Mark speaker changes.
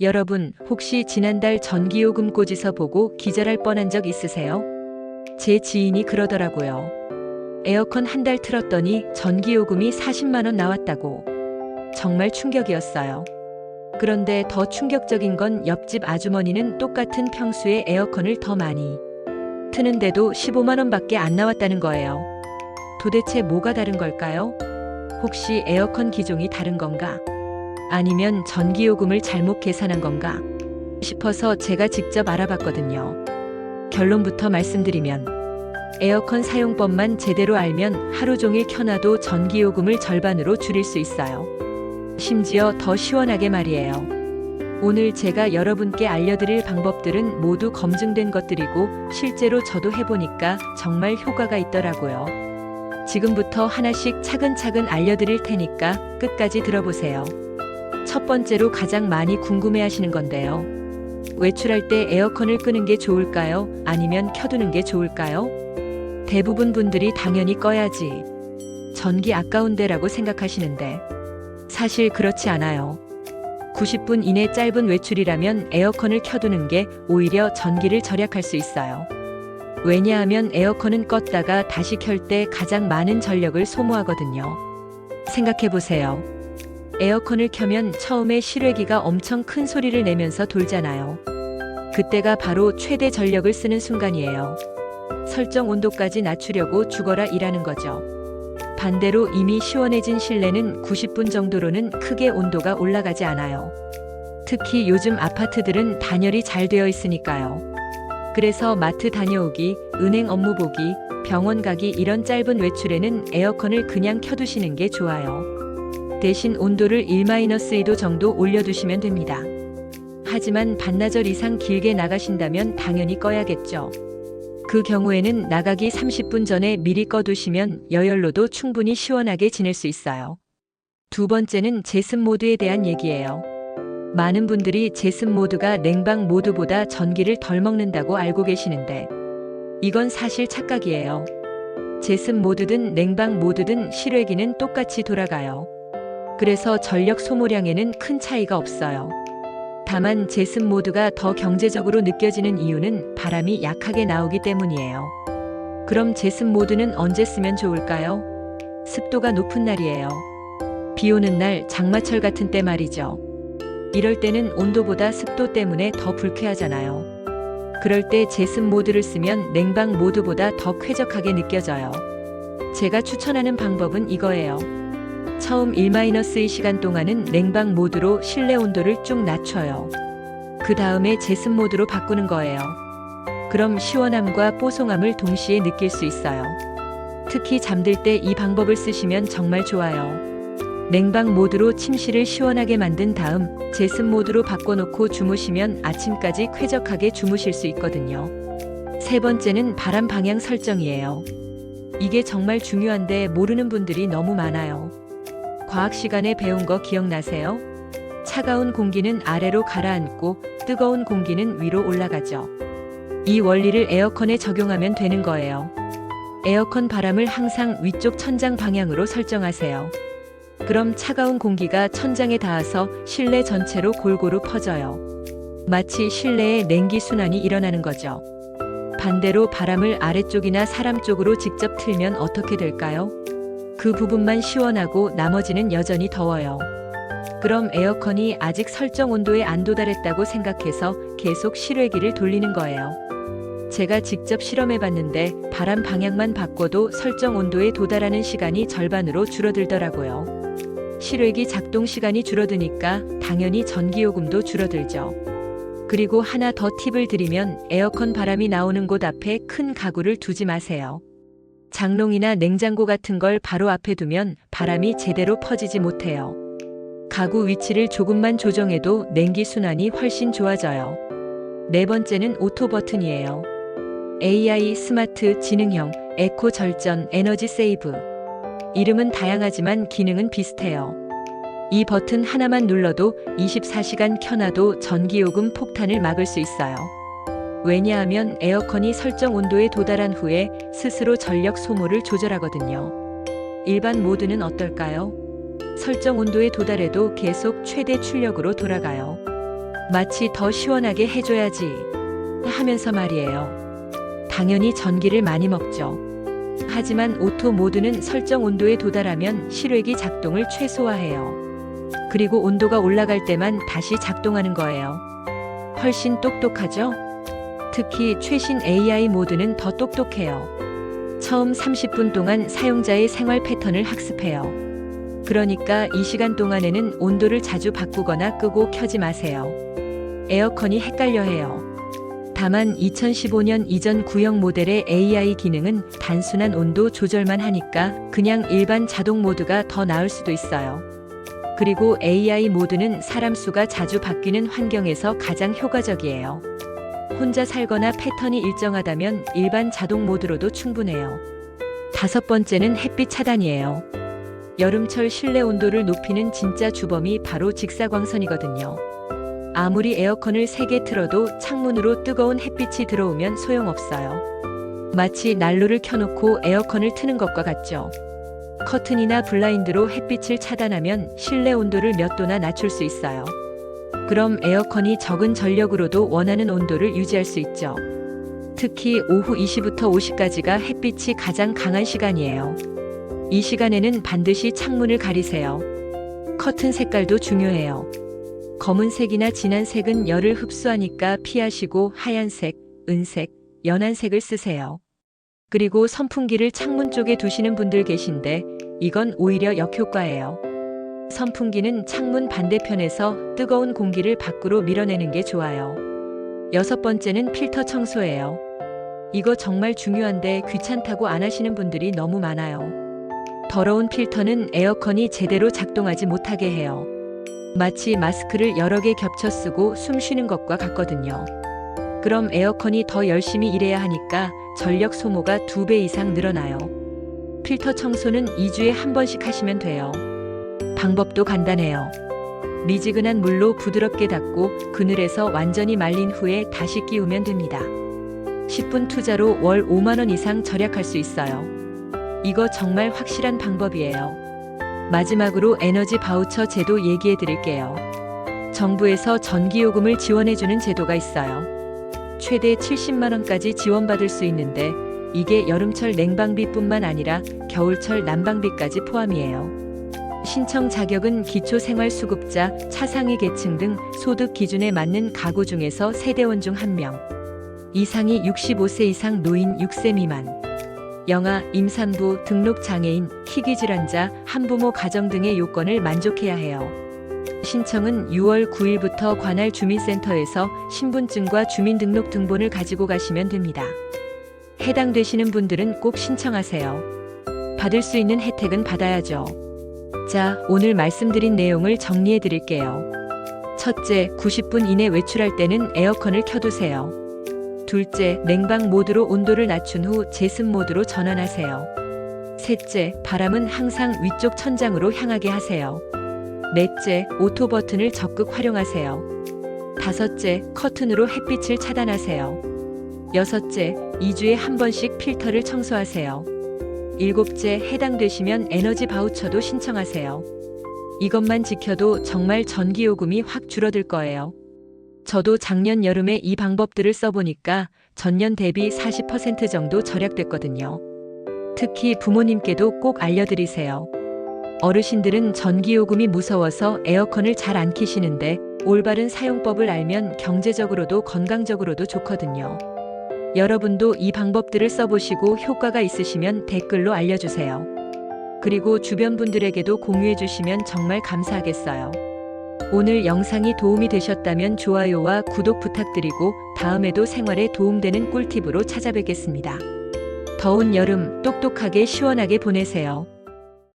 Speaker 1: 여러분, 혹시 지난달 전기요금 꼬지서 보고 기절할 뻔한 적 있으세요? 제 지인이 그러더라고요. 에어컨 한 달 틀었더니 전기요금이 40만 원 나왔다고. 정말 충격이었어요. 그런데 더 충격적인 건 옆집 아주머니는 똑같은 평수의 에어컨을 더 많이 트는데도 15만 원밖에 안 나왔다는 거예요. 도대체 뭐가 다른 걸까요? 혹시 에어컨 기종이 다른 건가? 아니면 전기요금을 잘못 계산한 건가 싶어서 제가 직접 알아봤거든요. 결론부터 말씀드리면 에어컨 사용법만 제대로 알면 하루 종일 켜놔도 전기요금을 절반으로 줄일 수 있어요. 심지어 더 시원하게 말이에요. 오늘 제가 여러분께 알려드릴 방법들은 모두 검증된 것들이고 실제로 저도 해보니까 정말 효과가 있더라고요. 지금부터 하나씩 차근차근 알려드릴 테니까 끝까지 들어보세요. 첫 번째로 가장 많이 궁금해하시는 건데요. 외출할 때 에어컨을 끄는 게 좋을까요? 아니면 켜두는 게 좋을까요? 대부분 분들이 당연히 꺼야지. 전기 아까운데라고 생각하시는데 사실 그렇지 않아요. 90분 이내 짧은 외출이라면 에어컨을 켜두는 게 오히려 전기를 절약할 수 있어요. 왜냐하면 에어컨은 껐다가 다시 켤 때 가장 많은 전력을 소모하거든요. 생각해보세요. 에어컨을 켜면 처음에 실외기가 엄청 큰 소리를 내면서 돌잖아요. 그때가 바로 최대 전력을 쓰는 순간이에요. 설정 온도까지 낮추려고 죽어라 일하는 거죠. 반대로 이미 시원해진 실내는 90분 정도로는 크게 온도가 올라가지 않아요. 특히 요즘 아파트들은 단열이 잘 되어 있으니까요. 그래서 마트 다녀오기, 은행 업무 보기, 병원 가기 이런 짧은 외출에는 에어컨을 그냥 켜두시는 게 좋아요. 대신 온도를 1-2도 정도 올려두시면 됩니다. 하지만 반나절 이상 길게 나가신다면 당연히 꺼야겠죠. 그 경우에는 나가기 30분 전에 미리 꺼두시면 여열로도 충분히 시원하게 지낼 수 있어요. 두 번째는 제습 모드에 대한 얘기예요. 많은 분들이 제습 모드가 냉방 모드보다 전기를 덜 먹는다고 알고 계시는데 이건 사실 착각이에요. 제습 모드든 냉방 모드든 실외기는 똑같이 돌아가요. 그래서 전력 소모량에는 큰 차이가 없어요. 다만 제습 모드가 더 경제적으로 느껴지는 이유는 바람이 약하게 나오기 때문이에요. 그럼 제습 모드는 언제 쓰면 좋을까요? 습도가 높은 날이에요. 비 오는 날, 장마철 같은 때 말이죠. 이럴 때는 온도보다 습도 때문에 더 불쾌하잖아요. 그럴 때 제습 모드를 쓰면 냉방 모드보다 더 쾌적하게 느껴져요. 제가 추천하는 방법은 이거예요. 처음 1-2 시간 동안은 냉방 모드로 실내 온도를 쭉 낮춰요. 그 다음에 제습 모드로 바꾸는 거예요. 그럼 시원함과 뽀송함을 동시에 느낄 수 있어요. 특히 잠들 때 이 방법을 쓰시면 정말 좋아요. 냉방 모드로 침실을 시원하게 만든 다음 제습 모드로 바꿔놓고 주무시면 아침까지 쾌적하게 주무실 수 있거든요. 세 번째는 바람 방향 설정이에요. 이게 정말 중요한데 모르는 분들이 너무 많아요. 과학 시간에 배운 거 기억나세요? 차가운 공기는 아래로 가라앉고 뜨거운 공기는 위로 올라가죠. 이 원리를 에어컨에 적용하면 되는 거예요. 에어컨 바람을 항상 위쪽 천장 방향으로 설정하세요. 그럼 차가운 공기가 천장에 닿아서 실내 전체로 골고루 퍼져요. 마치 실내에 냉기 순환이 일어나는 거죠. 반대로 바람을 아래쪽이나 사람 쪽으로 직접 틀면 어떻게 될까요? 그 부분만 시원하고 나머지는 여전히 더워요. 그럼 에어컨이 아직 설정 온도에 안 도달했다고 생각해서 계속 실외기를 돌리는 거예요. 제가 직접 실험해봤는데 바람 방향만 바꿔도 설정 온도에 도달하는 시간이 절반으로 줄어들더라고요. 실외기 작동 시간이 줄어드니까 당연히 전기요금도 줄어들죠. 그리고 하나 더 팁을 드리면 에어컨 바람이 나오는 곳 앞에 큰 가구를 두지 마세요. 장롱이나 냉장고 같은 걸 바로 앞에 두면 바람이 제대로 퍼지지 못해요. 가구 위치를 조금만 조정해도 냉기 순환이 훨씬 좋아져요. 네 번째는 오토 버튼이에요. AI, 스마트, 지능형, 에코 절전, 에너지 세이브. 이름은 다양하지만 기능은 비슷해요. 이 버튼 하나만 눌러도 24시간 켜놔도 전기요금 폭탄을 막을 수 있어요. 왜냐하면 에어컨이 설정 온도에 도달한 후에 스스로 전력 소모를 조절하거든요. 일반 모드는 어떨까요? 설정 온도에 도달해도 계속 최대 출력으로 돌아가요. 마치 더 시원하게 해줘야지 하면서 말이에요. 당연히 전기를 많이 먹죠. 하지만 오토 모드는 설정 온도에 도달하면 실외기 작동을 최소화해요. 그리고 온도가 올라갈 때만 다시 작동하는 거예요. 훨씬 똑똑하죠? 특히 최신 AI 모드는 더 똑똑해요. 처음 30분 동안 사용자의 생활 패턴을 학습해요. 그러니까 이 시간 동안에는 온도를 자주 바꾸거나 끄고 켜지 마세요. 에어컨이 헷갈려해요. 다만 2015년 이전 구형 모델의 AI 기능은 단순한 온도 조절만 하니까 그냥 일반 자동 모드가 더 나을 수도 있어요. 그리고 AI 모드는 사람 수가 자주 바뀌는 환경에서 가장 효과적이에요. 혼자 살거나 패턴이 일정하다면 일반 자동 모드로도 충분해요. 5번째는 햇빛 차단이에요. 여름철 실내 온도를 높이는 진짜 주범이 바로 직사광선이거든요. 아무리 에어컨을 세게 틀어도 창문으로 뜨거운 햇빛이 들어오면 소용없어요. 마치 난로를 켜놓고 에어컨을 트는 것과 같죠. 커튼이나 블라인드로 햇빛을 차단하면 실내 온도를 몇 도나 낮출 수 있어요. 그럼 에어컨이 적은 전력으로도 원하는 온도를 유지할 수 있죠. 특히 오후 2시부터 5시까지가 햇빛이 가장 강한 시간이에요. 이 시간에는 반드시 창문을 가리세요. 커튼 색깔도 중요해요. 검은색이나 진한 색은 열을 흡수하니까 피하시고 하얀색, 은색, 연한색을 쓰세요. 그리고 선풍기를 창문 쪽에 두시는 분들 계신데 이건 오히려 역효과예요. 선풍기는 창문 반대편에서 뜨거운 공기를 밖으로 밀어내는 게 좋아요. 6번째는 필터 청소예요. 이거 정말 중요한데 귀찮다고 안 하시는 분들이 너무 많아요. 더러운 필터는 에어컨이 제대로 작동하지 못하게 해요. 마치 마스크를 여러 개 겹쳐 쓰고 숨 쉬는 것과 같거든요. 그럼 에어컨이 더 열심히 일해야 하니까 전력 소모가 2배 이상 늘어나요. 필터 청소는 2주에 한 번씩 하시면 돼요. 방법도 간단해요. 미지근한 물로 부드럽게 닦고 그늘에서 완전히 말린 후에 다시 끼우면 됩니다. 10분 투자로 월 5만 원 이상 절약할 수 있어요. 이거 정말 확실한 방법이에요. 마지막으로 에너지 바우처 제도 얘기해 드릴게요. 정부에서 전기요금을 지원해주는 제도가 있어요. 최대 70만 원까지 지원받을 수 있는데 이게 여름철 냉방비뿐만 아니라 겨울철 난방비까지 포함이에요. 신청 자격은 기초생활수급자, 차상위 계층 등 소득 기준에 맞는 가구 중에서 세대원 중 1명, 이상이 65세 이상 노인 6세 미만, 영아, 임산부, 등록장애인, 희귀질환자, 한부모 가정 등의 요건을 만족해야 해요. 신청은 6월 9일부터 관할 주민센터에서 신분증과 주민등록 등본을 가지고 가시면 됩니다. 해당되시는 분들은 꼭 신청하세요. 받을 수 있는 혜택은 받아야죠. 자, 오늘 말씀드린 내용을 정리해 드릴게요. 첫째, 90분 이내 외출할 때는 에어컨을 켜두세요. 둘째, 냉방 모드로 온도를 낮춘 후 제습 모드로 전환하세요. 셋째, 바람은 항상 위쪽 천장으로 향하게 하세요. 넷째, 오토 버튼을 적극 활용하세요. 다섯째, 커튼으로 햇빛을 차단하세요. 여섯째, 2주에 한 번씩 필터를 청소하세요. 일곱째, 해당되시면 에너지 바우처도 신청하세요. 이것만 지켜도 정말 전기요금이 확 줄어들 거예요. 저도 작년 여름에 이 방법들을 써보니까 전년 대비 40% 정도 절약됐거든요. 특히 부모님께도 꼭 알려드리세요. 어르신들은 전기요금이 무서워서 에어컨을 잘 안 켜시는데 올바른 사용법을 알면 경제적으로도 건강적으로도 좋거든요. 여러분도 이 방법들을 써보시고 효과가 있으시면 댓글로 알려주세요. 그리고 주변 분들에게도 공유해주시면 정말 감사하겠어요. 오늘 영상이 도움이 되셨다면 좋아요와 구독 부탁드리고 다음에도 생활에 도움되는 꿀팁으로 찾아뵙겠습니다. 더운 여름 똑똑하게 시원하게 보내세요.